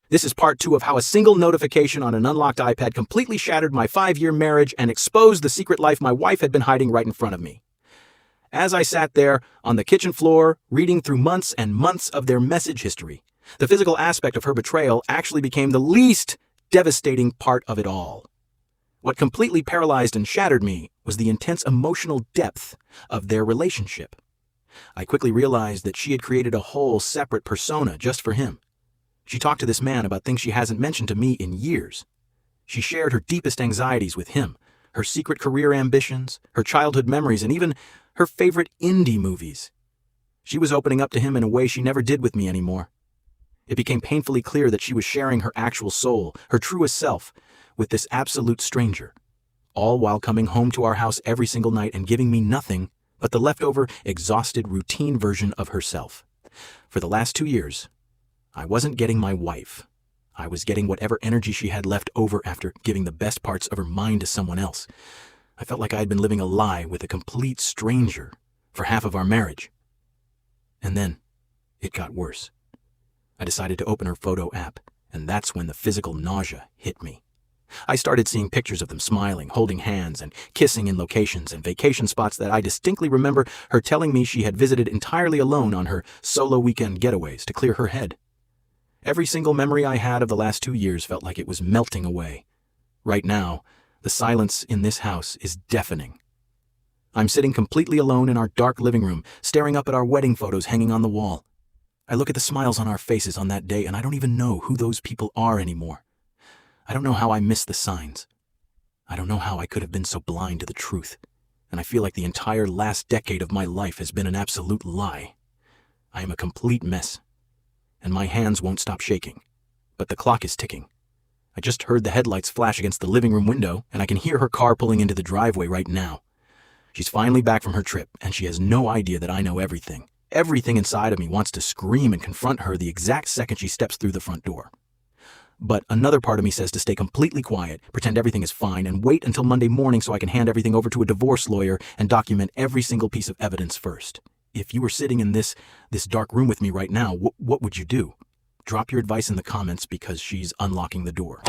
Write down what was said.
This is part 2 of how a single notification on an unlocked iPad completely shattered my 5-year marriage and exposed the secret life my wife had been hiding right in front of me. As I sat there on the kitchen floor, reading through months and months of their message history, the physical aspect of her betrayal actually became the least devastating part of it all. What completely paralyzed and shattered me was the intense emotional depth of their relationship. I quickly realized that she had created a whole separate persona just for him. She talked to this man about things she hasn't mentioned to me in years. She shared her deepest anxieties with him, her secret career ambitions, her childhood memories, and even her favorite indie movies. She was opening up to him in a way she never did with me anymore. It became painfully clear that she was sharing her actual soul, her truest self, with this absolute stranger, all while coming home to our house every single night and giving me nothing but the leftover, exhausted, routine version of herself. For the last 2 years, I wasn't getting my wife. I was getting whatever energy she had left over after giving the best parts of her mind to someone else. I felt like I had been living a lie with a complete stranger for half of our marriage. And then, it got worse. I decided to open her photo app, and that's when the physical nausea hit me. I started seeing pictures of them smiling, holding hands, and kissing in locations and vacation spots that I distinctly remember her telling me she had visited entirely alone on her solo weekend getaways to clear her head. Every single memory I had of the last 2 years felt like it was melting away. Right now, the silence in this house is deafening. I'm sitting completely alone in our dark living room, staring up at our wedding photos hanging on the wall. I look at the smiles on our faces on that day, and I don't even know who those people are anymore. I don't know how I missed the signs. I don't know how I could have been so blind to the truth, and I feel like the entire last decade of my life has been an absolute lie. I am a complete mess, and my hands won't stop shaking. But the clock is ticking. I just heard the headlights flash against the living room window, and I can hear her car pulling into the driveway right now. She's finally back from her trip, and she has no idea that I know everything. Everything inside of me wants to scream and confront her the exact second she steps through the front door. But another part of me says to stay completely quiet, pretend everything is fine, and wait until Monday morning so I can hand everything over to a divorce lawyer and document every single piece of evidence first. If you were sitting in this dark room with me right now, what would you do? Drop your advice in the comments because she's unlocking the door.